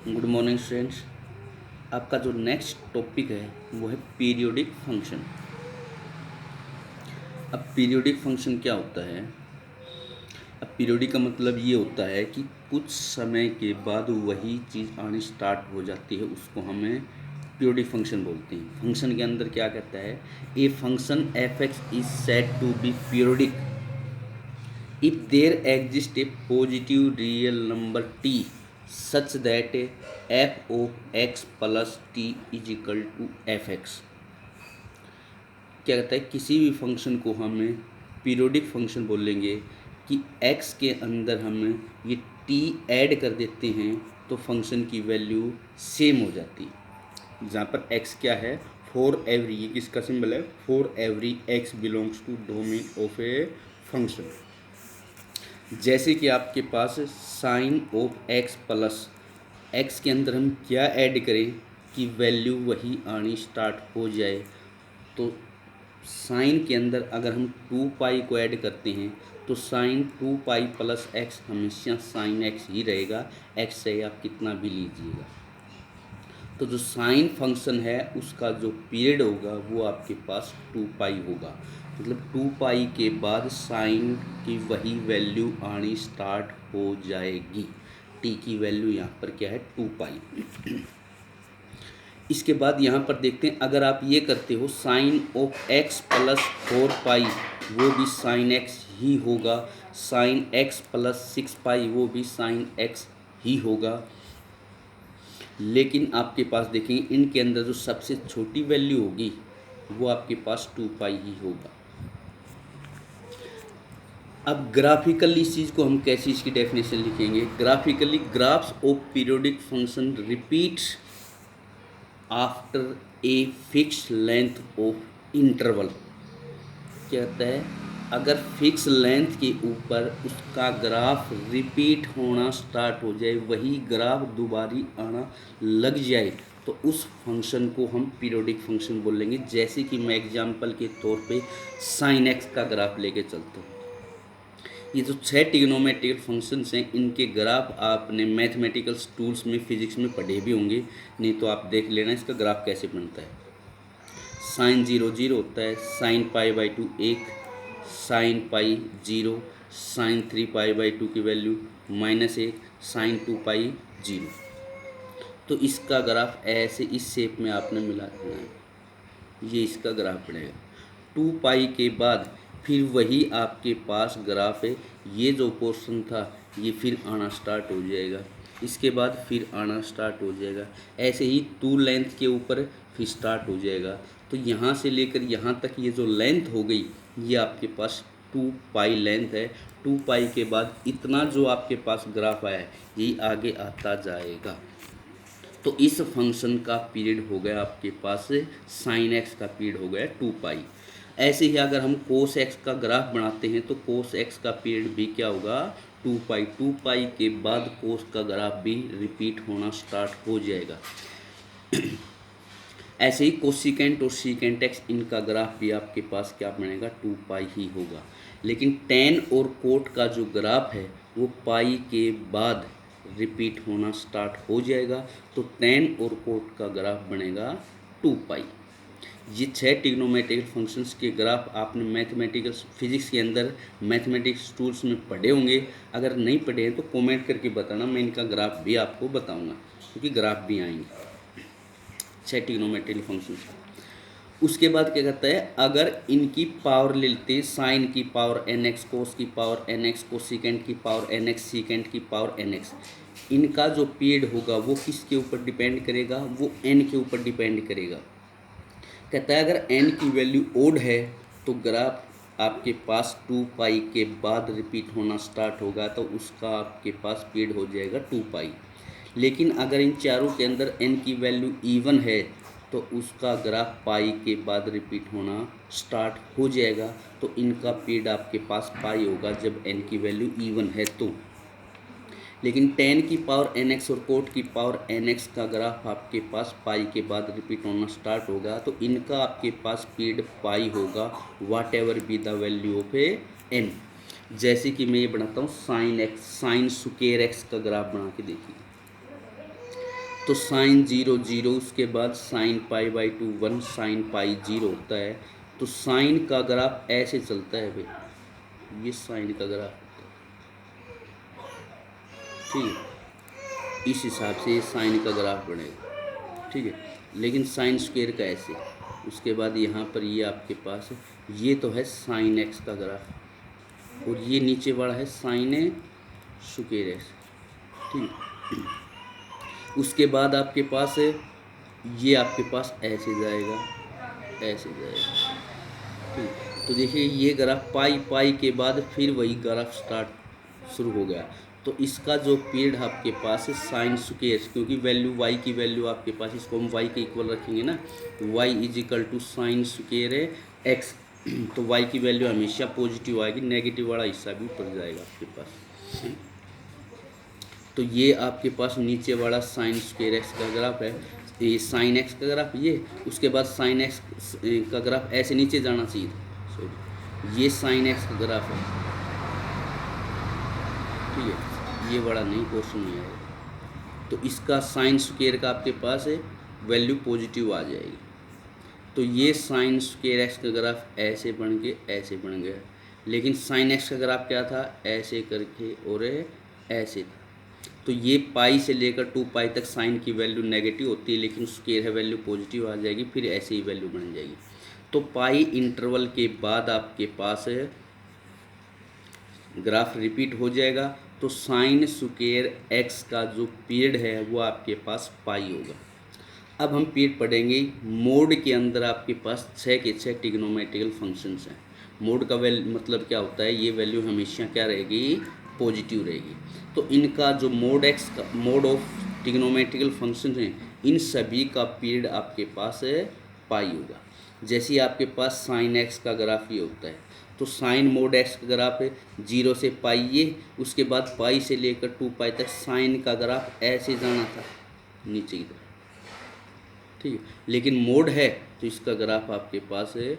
Good morning students. आपका जो next topic है वो है पीरियोडिक फंक्शन। अब पीरियोडिक फंक्शन क्या होता है? अब पीरियोडिक का मतलब ये होता है कि कुछ समय के बाद वही चीज़ आनी स्टार्ट हो जाती है, उसको हमें पीरियोडिक फंक्शन बोलते हैं। फंक्शन के अंदर क्या कहता है? A function f x is said to be periodic if there exists a positive real number t such that f of x plus t is equal to fx। क्या कहता है? किसी भी फंक्शन को हमें पीरियोडिक फंक्शन बोलेंगे कि x के अंदर हम ये t ऐड कर देते हैं तो फंक्शन की वैल्यू सेम हो जाती है। जहाँ पर x क्या है? फॉर एवरी, ये किसका सिंबल है? For every x belongs to domain of a function. जैसे कि आपके पास sine of x plus x के अंदर हम क्या ऐड करें कि वैल्यू वही आनी स्टार्ट हो जाए, तो साइन के अंदर अगर हम 2 पाई को ऐड करते हैं तो साइन 2 पाई प्लस एक्स हमेशा साइन एक्स ही रहेगा, एक्स से आप कितना भी लीजिएगा। तो जो साइन फंक्शन है उसका जो पीरियड होगा वो आपके पास 2 पाई होगा। मतलब 2 पाई के बाद साइन की वही वैल्यू आनी स्टार्ट हो जाएगी। टी की वैल्यू यहाँ पर क्या है? 2 पाई। इसके बाद यहाँ पर देखते हैं, अगर आप ये करते हो साइन ऑफ एक्स प्लस 4 पाई वो भी साइन एक्स ही होगा, साइन एक्स प्लस 6 पाई वो भी साइन एक्स ही होगा। लेकिन आपके पास देखेंगे इनके अंदर जो सबसे छोटी वैल्यू होगी वो आपके पास 2 पाई ही होगा। अब ग्राफिकली इस चीज़ को हम कैसी इसकी डेफिनेशन लिखेंगे? Graphically graphs of periodic function repeats after a fix length of interval. क्या कहता है? अगर फिक्स लेंथ के ऊपर उसका ग्राफ रिपीट होना स्टार्ट हो जाए, वही ग्राफ दोबारी आना लग जाए, तो उस फंक्शन को हम पीरियोडिक फंक्शन बोलेंगे। जैसे कि मैं एग्जांपल के तौर पे साइन एक्स का ग्राफ लेके चलता हूँ। ये जो 6 ट्रिग्नोमेट्रिकल फंक्शंस हैं इनके ग्राफ आपने मैथमेटिकल टूल्स में फिजिक्स में पढ़े भी होंगे, नहीं तो आप देख लेना इसका ग्राफ कैसे बनता है। साइन 0 0 होता है, साइन पाई/2 1, साइन पाई 0, साइन 3 पाई/2 की वैल्यू -1, साइन 2 पाई 0। तो इसका ग्राफ ऐसे इस शेप में आपने मिला देना है, ये इसका ग्राफ बनेगा। 2 पाई के बाद फिर वही आपके पास ग्राफ है, ये जो पोर्शन था ये फिर आना स्टार्ट हो जाएगा, इसके बाद फिर आना स्टार्ट हो जाएगा। ऐसे ही 2 लेंथ के ऊपर फिर स्टार्ट हो जाएगा। तो यहाँ से लेकर यहाँ तक ये जो लेंथ हो गई ये आपके पास 2 पाई लेंथ है। 2 पाई के बाद इतना जो आपके पास ग्राफ आया है यही आगे आता जाएगा। तो इस फंक्शन का पीरियड हो गया आपके पास, साइन एक्स का पीरियड हो गया 2 पाई। ऐसे ही अगर हम कोस एक्स का ग्राफ बनाते हैं तो कोस एक्स का पीरियड भी क्या होगा? 2 पाई। 2 पाई के बाद कोस का ग्राफ भी रिपीट होना स्टार्ट हो जाएगा। ऐसे ही कोसिकेंट और सीकेंट एक्स इनका ग्राफ भी आपके पास क्या बनेगा? 2 पाई ही होगा। लेकिन टेन और कोट का जो ग्राफ है वो पाई के बाद रिपीट होना स्टार्ट हो जाएगा, तो टेन और कोट का ग्राफ बनेगा 2 पाई। ये 6 ट्रिग्नोमेट्रिकल फंक्शंस के ग्राफ आपने मैथमेटिकल फिजिक्स के अंदर मैथमेटिक्स टूल्स में पढ़े होंगे। अगर नहीं पढ़े हैं तो कमेंट करके बताना, मैं इनका ग्राफ भी आपको बताऊंगा, क्योंकि ग्राफ भी आएंगे 6 ट्रिग्नोमेट्रिकल फंक्शंस। उसके बाद क्या कहता है? अगर इनकी पावर ले लेते हैं, साइन की पावर nx, कोस की पावर nx, कोसिकेंट की पावर nx, सीकेंट की पावर nx, इनका जो पीरियड होगा वो किसके ऊपर डिपेंड करेगा? वो n के ऊपर डिपेंड करेगा। कहता है अगर n की वैल्यू ओड है तो ग्राफ आपके पास 2 पाई के बाद रिपीट होना स्टार्ट होगा, तो उसका आपके पास पीरियड हो जाएगा 2 पाई। लेकिन अगर इन चारों के अंदर n की वैल्यू इवन है तो उसका ग्राफ पाई के बाद रिपीट होना स्टार्ट हो जाएगा, तो इनका पीरियड आपके पास पाई होगा जब n की वैल्यू इवन है तो। लेकिन टेन की पावर nx और कोट की पावर nx का ग्राफ आपके पास पाई के बाद रिपीट होना स्टार्ट होगा, तो इनका आपके पास पीरियड पाई होगा whatever be the value of a n। जैसे कि मैं ये बनाता हूँ sine x, sine square x का ग्राफ बना के देखिए। तो साइन 0 0, उसके बाद sine pi by 2 1, sine pi 0 होता है। तो साइन का ग्राफ ऐसे चलता है भाई, ये साइन का ग्राफ होता है, ठीक है। इस हिसाब से ये साइन का ग्राफ बनेगा, ठीक है। लेकिन साइन स्क्वायर का ऐसे, उसके बाद यहाँ पर ये आपके पास ये तो है साइन एक्स का ग्राफ, और ये नीचे वाला है साइन स्क्वायर एक्स, ठीक है। उसके बाद आपके पास है ये आपके पास ऐसे जाएगा, ऐसे जाएगा, ठीक। तो देखिए ये ग्राफ पाई पाई के बाद फिर वही ग्राफ स्टार्ट शुरू हो गया। तो इसका जो पीरियड आपके पास है साइन स्क्वायर, क्योंकि वैल्यू वाई की वैल्यू आपके पास, इसको हम वाई के इक्वल रखेंगे ना, y is equal to sine square है एक्स। तो वाई की वैल्यू हमेशा पॉजिटिव आएगी, नेगेटिव वाला हिस्सा भी ऊपर जाएगा आपके पास। तो ये आपके पास नीचे वाला साइन स्क्वायर एक्स का ग्राफ है, ये साइन एक्स का ग्राफ ये, उसके बाद साइन एक्स का ग्राफ ऐसे नीचे जाना चाहिए, सॉरी ये साइन एक्स का ग्राफ है, ठीक है। ये बड़ा नहीं क्वेश्चन में आएगा। तो इसका साइन स्क्वायर का आपके पास है वैल्यू पॉजिटिव आ जाएगी। तो ये साइन स्क्वायर एक्स का ग्राफ ऐसे बन के ऐसे बन गया, लेकिन साइन एक्स का ग्राफ क्या था, ऐसे करके और ऐसे था। तो ये पाई से लेकर 2 पाई तक साइन की वैल्यू नेगेटिव होती है, लेकिन स्क्वायर है वैल्यू पॉजिटिव आ जाएगी, फिर ऐसे ही वैल्यू बन जाएगी। तो पाई इंटरवल के बाद आपके पास है ग्राफ रिपीट हो जाएगा। तो साइन स्क्वायर एक्स का जो पीरियड है वो आपके पास पाई होगा। अब हम पीरियड पढ़ेंगे मोड के अंदर आपके पास 6 के 6 ट्रिग्नोमेट्रिकल फंक्शंस हैं। मोड का वैल्यू मतलब क्या होता है, ये वैल्यू हमेशा क्या रहेगी, पॉजिटिव रहेगी। तो इनका जो मोड एक्स का मोड ऑफ ट्रिग्नोमेट्रिकल फंक्शन है, इन सभी का पीरियड आपके पास है पाई होगा। जैसे ही आपके पास साइन एक्स का ग्राफ ये होता है, तो साइन मोड एक्स का ग्राफ है 0 से पाई ये, उसके बाद पाई से लेकर 2 पाई तक साइन का ग्राफ ऐसे जाना था नीचे की तरफ, ठीक है। लेकिन मोड है तो इसका ग्राफ आपके पास है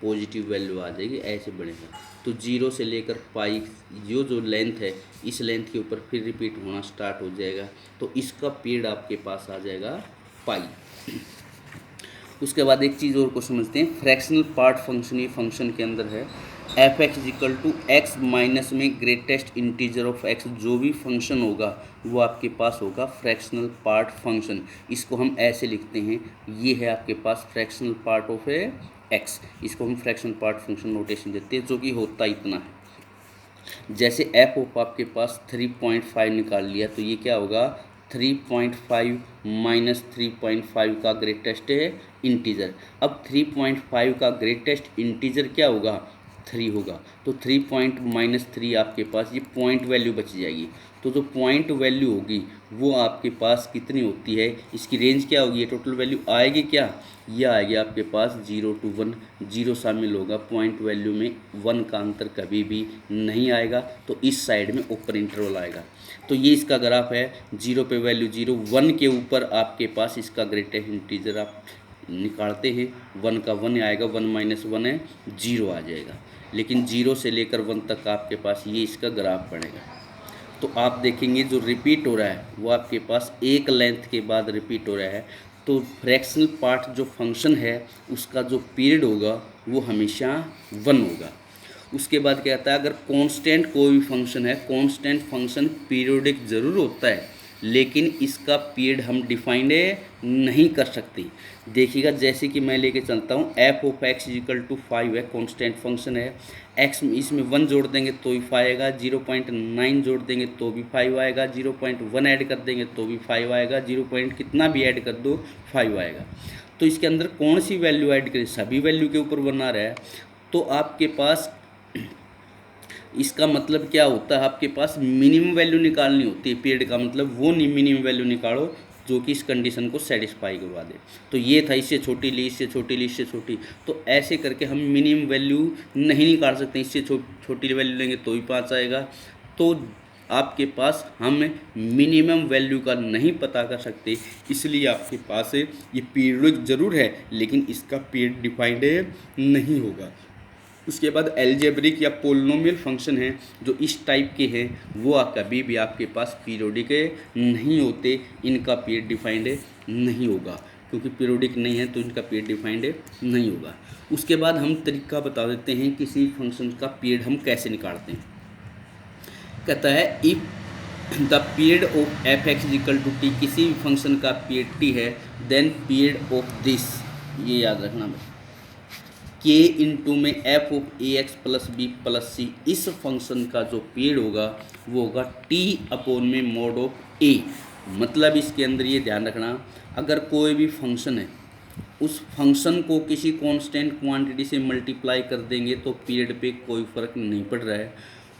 पॉजिटिव वैल्यू आ जाएगी, ऐसे बढ़ेगा। तो 0 से लेकर पाई जो लेंथ है, इस लेंथ के ऊपर फिर रिपीट होना स्टार्ट हो जाएगा। तो इसका पीरियड आपके पास आ जाएगा पाई। उसके बाद एक चीज़ और को समझते हैं, फ्रैक्शनल पार्ट फंक्शन। ये फंक्शन के अंदर है f x equal to x minus में ग्रेटेस्ट इंटीजर ऑफ एक्स, जो भी फंक्शन होगा वो आपके पास होगा फ्रैक्शनल पार्ट फंक्शन। इसको हम ऐसे लिखते हैं, ये है आपके पास फ्रैक्शनल पार्ट ऑफ एक्स, इसको हम फ्रैक्शनल पार्ट फंक्शन नोटेशन देते हैं, जो कि होता इतना है। जैसे एफ ऑफ आपके पास 3.5 निकाल लिया, तो ये क्या होगा, 3.5 माइनस 3.5 का ग्रेटेस्ट इंटीजर। अब 3.5 का ग्रेटेस्ट इंटीजर क्या होगा, 3 होगा। तो 3 माइनस 3 आपके पास ये पॉइंट वैल्यू बच जाएगी। तो जो पॉइंट वैल्यू होगी वो आपके पास कितनी होती है, इसकी रेंज क्या होगी, ये टोटल वैल्यू आएगी क्या, ये आएगी आपके पास 0 to 1, 0 शामिल होगा पॉइंट वैल्यू में, 1 का अंतर कभी भी नहीं आएगा। तो इस साइड में ऊपर इंटरवल आएगा। तो ये इसका ग्राफ है, 0 पे वैल्यू 0, 1 के ऊपर आपके पास इसका ग्रेटेस्ट इंटीजर आप निकालते हैं, 1 का 1 आएगा, 1 माइनस 1 है 0 आ जाएगा। लेकिन 0 से लेकर 1 तक आपके पास ये इसका ग्राफ बनेगा। तो आप देखेंगे जो रिपीट हो रहा है वो आपके पास एक लेंथ के बाद रिपीट हो रहा है। तो फ्रैक्शनल पार्ट जो फंक्शन है उसका जो पीरियड होगा वो हमेशा 1 होगा। उसके बाद क्या आता है, अगर कांस्टेंट कोई भी फंक्शन है, कांस्टेंट फंक्शन पीरियोडिक ज़रूर होता है, लेकिन इसका पीरियड हम डिफाइंड नहीं कर सकते। देखिएगा जैसे कि मैं लेके चलता हूँ, f of x equal to 5 है, कांस्टेंट फंक्शन है। एक्स इसमें 1 जोड़ देंगे तो भी 5 आएगा, 0.9 जोड़ देंगे तो भी 5 आएगा, 0.1 ऐड कर देंगे तो भी 5 आएगा, 0. कितना भी ऐड कर दो 5 आएगा। तो इसके अंदर कौन सी वैल्यू ऐड करें, सभी वैल्यू के ऊपर बना रहा है। तो आपके पास इसका मतलब क्या होता है, आपके पास मिनिमम वैल्यू निकालनी होती है पीरियड का, मतलब वो मिनिमम वैल्यू निकालो जो कि इस कंडीशन को सेटिस्फाई करवा दे। तो ये था, इससे छोटी ली, इससे छोटी ली, इससे छोटी, तो ऐसे करके हम मिनिमम वैल्यू नहीं निकाल सकते। इससे छोटी वैल्यू लेंगे तो भी 5 आएगा। तो आपके पास हम मिनिमम वैल्यू का नहीं पता कर सकते, इसलिए आपके पास ये पीरियड ज़रूर है लेकिन इसका पीरियड डिफाइंड नहीं होगा। उसके बाद एल्जेब्रिक या पोलिनोमियल फंक्शन हैं जो इस टाइप के हैं, वो कभी भी आपके पास पीरियोडिक नहीं होते, इनका पीरियड डिफाइंड नहीं होगा, क्योंकि पीरियोडिक नहीं है तो इनका पीरियड डिफाइंड नहीं होगा। उसके बाद हम तरीका बता देते हैं किसी फंक्शन का पीरियड हम कैसे निकालते हैं। कहता है if the period of f x equal to t, किसी भी फंक्शन का पीरियड टी है, देन पीरियड ऑफ दिस, ये याद रखना भाई, के इंटू में f of a x plus b plus c, इस फंक्शन का जो पीरियड होगा वो होगा टी अपॉन में मॉड ऑफ ए। मतलब इसके अंदर ये ध्यान रखना, अगर कोई भी फंक्शन है उस फंक्शन को किसी कांस्टेंट क्वांटिटी से मल्टीप्लाई कर देंगे तो पीरियड पे कोई फ़र्क नहीं पड़ रहा है।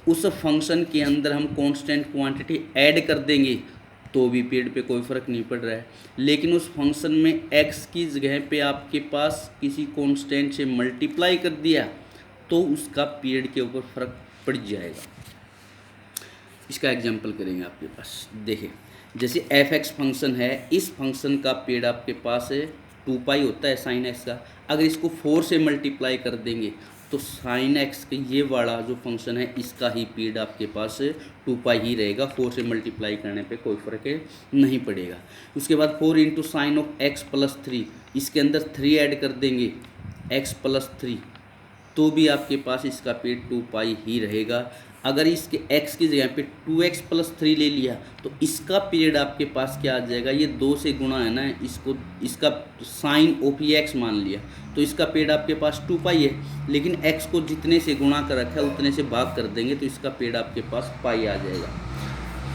उस फंक्शन के अंदर हम कांस्टेंट क्वांटिटी ऐड कर देंगे तो भी पीरियड पे कोई फ़र्क नहीं पड़ रहा है। लेकिन उस फंक्शन में x की जगह पे आपके पास किसी कांस्टेंट से मल्टीप्लाई कर दिया तो उसका पीरियड के ऊपर फ़र्क पड़ जाएगा। इसका एग्जांपल करेंगे आपके पास, देखिए जैसे एफ एक्स फंक्शन है, इस फंक्शन का पीरियड आपके पास है 2 पाई होता है साइन एक्स का। अगर इसको 4 से मल्टीप्लाई कर देंगे तो साइन एक्स का ये वाला जो फंक्शन है इसका ही पीरियड आपके पास 2 पाई ही रहेगा, 4 से मल्टीप्लाई करने पे कोई फ़र्क नहीं पड़ेगा। उसके बाद 4 into sine of x plus 3, इसके अंदर 3 ऐड कर देंगे एक्स प्लस 3 तो भी आपके पास इसका पीरियड 2 पाई ही रहेगा। अगर इसके x की जगह पे 2x प्लस 3 ले लिया तो इसका पीरियड आपके पास क्या आ जाएगा, ये 2 से गुणा है ना, इसको इसका साइन ऑफ ये x मान लिया तो इसका पीरियड आपके पास 2 पाई है। लेकिन x को जितने से गुणा कर रखा है उतने से भाग कर देंगे तो इसका पीरियड आपके पास पाई आ जाएगा।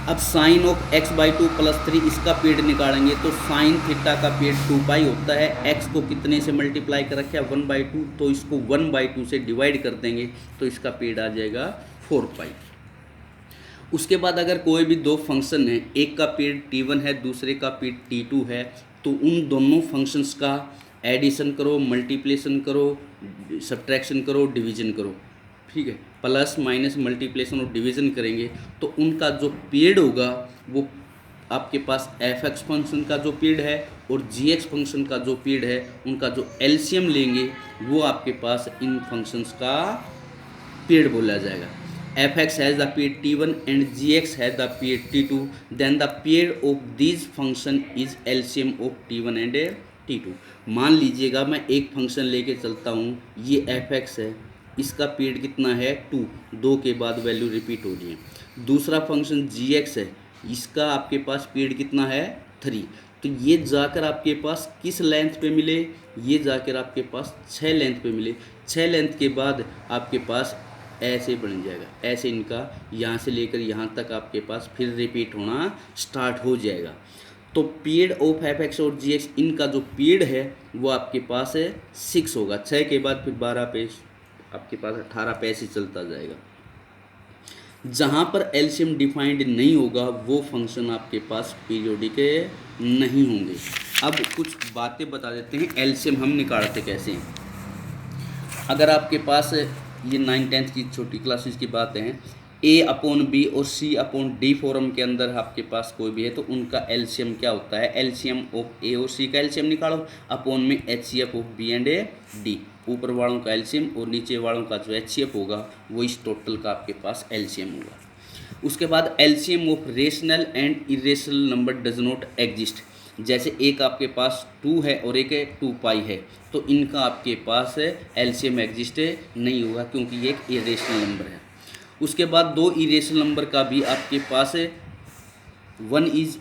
अब साइन ऑफ x/2 प्लस 3, इसका पीरियड निकालेंगे तो साइन थीटा का पीरियड 2 पाई होता है। x को कितने से मल्टीप्लाई कर रखा है 1/2, तो इसको 1/2 से डिवाइड कर देंगे तो इसका पीरियड आ जाएगा 4 पाई। उसके बाद अगर कोई भी दो फंक्शन है, एक का पीरियड t1 है दूसरे का पीरियड t2 है, तो उन दोनों फंक्शंस का एडिशन करो, मल्टीप्लिकेशन करो, सब्ट्रैक्शन करो, डिवीजन करो, ठीक है, प्लस माइनस मल्टीप्लिकेशन और डिवीजन करेंगे तो उनका जो पीरियड होगा वो आपके पास एफ एक्स फंक्शन का जो पीरियड है और जी एक्स फंक्शन का जो पीरियड है उनका जो एलसीएम लेंगे वो आपके पास इन फंक्शंस का पीरियड बोला जाएगा। F x has the period t1 and g x has the period t2, then the period of this function is LCM of t1 and t2। मान लीजिएगा मैं एक फंक्शन लेके चलता हूँ, ये एफ एक्स है, इसका पीरियड कितना है 2, 2 के बाद वैल्यू रिपीट हो रही है। दूसरा फंक्शन जी एक्स है, इसका आपके पास पीरियड कितना है 3, तो ये जाकर आपके पास किस लेंथ पे मिले, ये जाकर आपके पास 6 लेंथ पे मिले। 6 लेंथ के बाद आपके पास ऐसे बन जाएगा, ऐसे इनका यहाँ से लेकर यहाँ तक आपके पास फिर रिपीट होना स्टार्ट हो जाएगा। तो पीरियड ऑफ एफ एक्स और जी एक्स, इनका जो पीरियड है वो आपके पास है 6 होगा। 6 के बाद फिर 12 पे आपके पास 18 पे ऐसे चलता जाएगा। जहाँ पर एलसीएम डिफाइंड नहीं होगा वो फंक्शन आपके पास पीरियोडिक नहीं होंगे। अब कुछ बातें बता देते हैं एलसीएम हम निकालते कैसे हैं। अगर आपके पास ये 9-10 की छोटी क्लासेस की बातें हैं, a अपॉन बी और c अपॉन डी फॉर्म के अंदर आपके पास कोई भी है तो उनका एलसीएम क्या होता है, एलसीएम ऑफ a और c का एलसीएम निकालो अपॉन में HCF of b and d, ऊपर वालों का एलसीएम और नीचे वालों का जो एचसीएफ होगा वो इस टोटल का आपके पास एलसीएम होगा। उसके बाद LCM of rational and irrational number does not exist. जैसे एक आपके पास 2 है और एक 2 पाई है तो इनका आपके पास एलसीएम एग्जिस्ट नहीं होगा क्योंकि ये एक इरेशनल नंबर है। उसके बाद 2 इरेशनल नंबर का भी आपके पास 1 is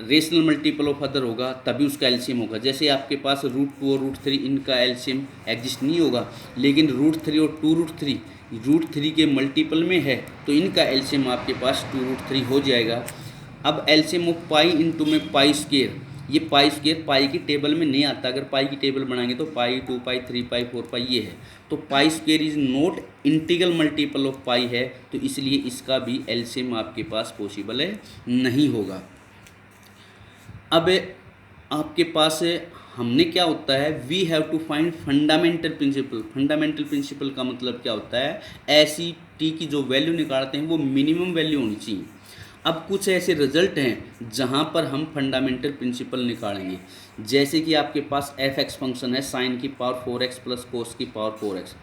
rational multiple of other होगा तभी उसका एलसीएम होगा। जैसे आपके पास √2 और √3 इनका एलसीएम एग्जिस्ट नहीं होगा, लेकिन √3 और 2√3 √3 के मल्टीपल में है तो इनका एलसीएम आपके पास 2√3 हो जाएगा। अब एलसीएम ऑफ पाई इंटू में पाई स्क्वायर, ये पाई स्क्वायर पाई की टेबल में नहीं आता, अगर पाई की टेबल बनाएंगे तो पाई 2 पाई 3 पाई 4 पाई ये है, तो pi square is not integral multiple of pi है तो इसलिए इसका भी एलसीएम आपके पास पॉसिबल नहीं होगा। अब आपके पास हमने क्या होता है, we have to find fundamental principle. Fundamental principle का मतलब क्या होता है, ऐसी टी की जो वैल्यू निकालते हैं वो मिनिमम वैल्यू होनी चाहिए। अब कुछ ऐसे रिजल्ट हैं जहाँ पर हम फंडामेंटल प्रिंसिपल निकालेंगे, जैसे कि आपके पास एफ एक्स फंक्शन है साइन की पावर 4x प्लस कोस की पावर 4x।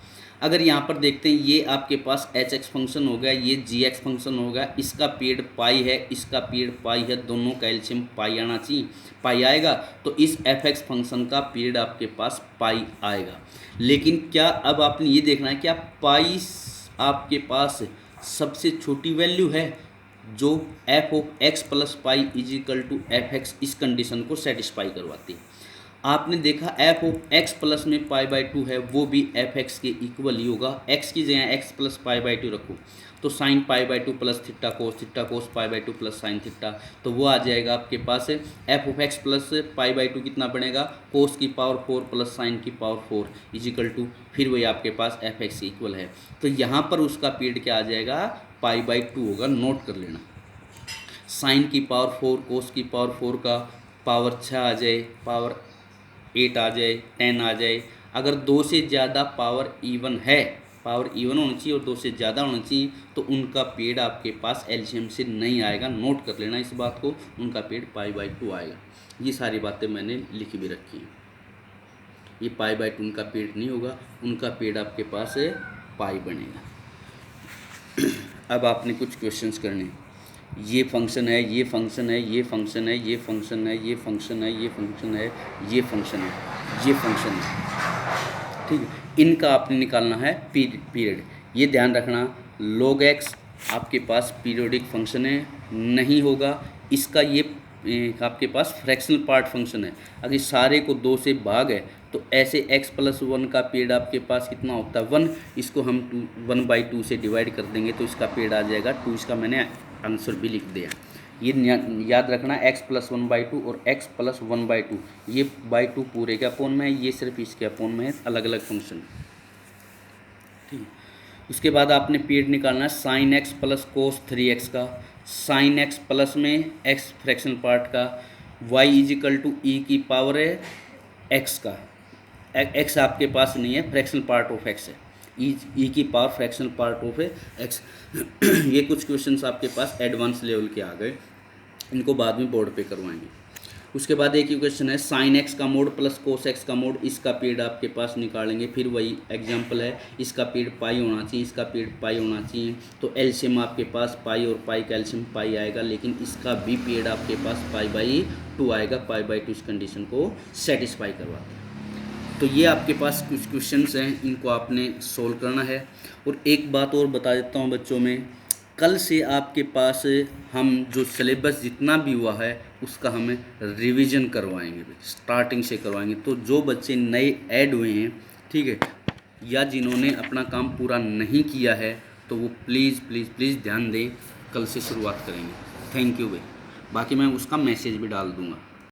अगर यहाँ पर देखते हैं ये आपके पास एच एक्स फंक्शन हो गया, ये जी एक्स फंक्शन हो गया, इसका पीरियड पाई है, इसका पीरियड पाई है, दोनों का एलसीएम पाई आना चाहिए, पाई आएगा तो इस एफ एक्स फंक्शन का पीरियड आपके पास पाई आएगा। लेकिन क्या अब आपने ये देखना है क्या पाई आपके पास सबसे छोटी वैल्यू है जो f of x plus pi is equal to f x, इस कंडीशन को सेटिस्फाई करवाती है। आपने देखा एफ ऑफ एक्स प्लस में पाई बाई टू है, वो भी एफ एक्स के इक्वल ही होगा। एक्स की जगह x plus pi by two रखो तो sine pi by two plus theta cos pi by two plus sine theta, तो वो आ जाएगा आपके पास f of x plus pi by two कितना बनेगा, कोस की पावर 4 प्लस साइन की पावर 4 इजिकल टू, फिर वही आपके पास एफ एक्स इक्वल है। तो यहाँ पर उसका पीरियड क्या आ जाएगा, पाई बाई टू होगा, नोट कर लेना। साइन की पावर 4 कोस की पावर 4 का पावर 6 आ जाए, पावर 8 आ जाए, 10 आ जाए। अगर 2 से ज़्यादा पावर इवन है, पावर इवन होनी चाहिए और 2 से ज़्यादा होना चाहिए, तो उनका पीरियड आपके पास एलसीएम से नहीं आएगा। नोट कर लेना इस बात को, उनका पीरियड पाई बाई टू आएगा। ये सारी बातें मैंने लिखी भी रखी हैं। ये पाई बाई टू उनका पीरियड नहीं होगा, उनका पीरियड आपके पास पाई बनेगा। अब आपने कुछ क्वेश्चंस करने, ये फंक्शन है, ये फंक्शन है, ये फंक्शन है, ये फंक्शन है, ये फंक्शन है, ये फंक्शन है, ये फंक्शन है, ये फंक्शन है, ठीक है। इनका आपने निकालना है पीरियड। ये ध्यान रखना, log x आपके पास पीरियोडिक फंक्शन है, नहीं होगा। इसका ये आपके पास फ्रैक्शनल पार्ट फंक्शन है। अगर सारे को 2 से भाग है तो ऐसे x प्लस 1 का पीरियड आपके पास कितना होता है, 1। इसको हम 1/2 से डिवाइड कर देंगे तो इसका पीरियड आ जाएगा 2। इसका मैंने आंसर भी लिख दिया। ये याद रखना, x प्लस 1/2 और x प्लस 1/2, ये बाई 2 पूरे के अपोन में है, ये सिर्फ इसके अपोन में है, अलग अलग फंक्शन, ठीक है। उसके बाद आपने पीरियड निकालना है sign x plus cos 3x का। साइन x प्लस में x फ्रैक्शनल पार्ट का, y इजिकल टू ई की पावर है x का, x आपके पास नहीं है, फ्रैक्शनल पार्ट ऑफ x है, ई की power fractional part of x। ये कुछ क्वेश्चंस आपके पास एडवांस लेवल के आ गए, इनको बाद में बोर्ड पे करवाएंगे। उसके बाद एक ही क्वेश्चन है साइन x का मोड प्लस कोस x का मोड, इसका पीरियड आपके पास निकालेंगे। फिर वही एग्जांपल है, इसका पीरियड पाई होना चाहिए, इसका पीरियड पाई होना चाहिए, तो एलसीएम आपके पास पाई और पाई का एलसीएम पाई आएगा, लेकिन इसका भी पीरियड आपके पास पाई बाई 2 आएगा। पाई बाई 2 इस कंडीशन को सेटिस्फाई करवाता है। तो ये आपके पास कुछ क्वेश्चंस हैं, इनको आपने सोल्व करना है। और एक बात और बता देता हूँ बच्चों में, कल से आपके पास हम जो सिलेबस जितना भी हुआ है उसका हमें रिवीजन करवाएंगे, स्टार्टिंग से करवाएंगे। तो जो बच्चे नए ऐड हुए हैं, ठीक है, या जिन्होंने अपना काम पूरा नहीं किया है, तो वो प्लीज़ प्लीज़ प्लीज़ ध्यान दें, कल से शुरुआत करेंगे। थैंक यू भाई। बाकी मैं उसका मैसेज भी डाल दूँगा।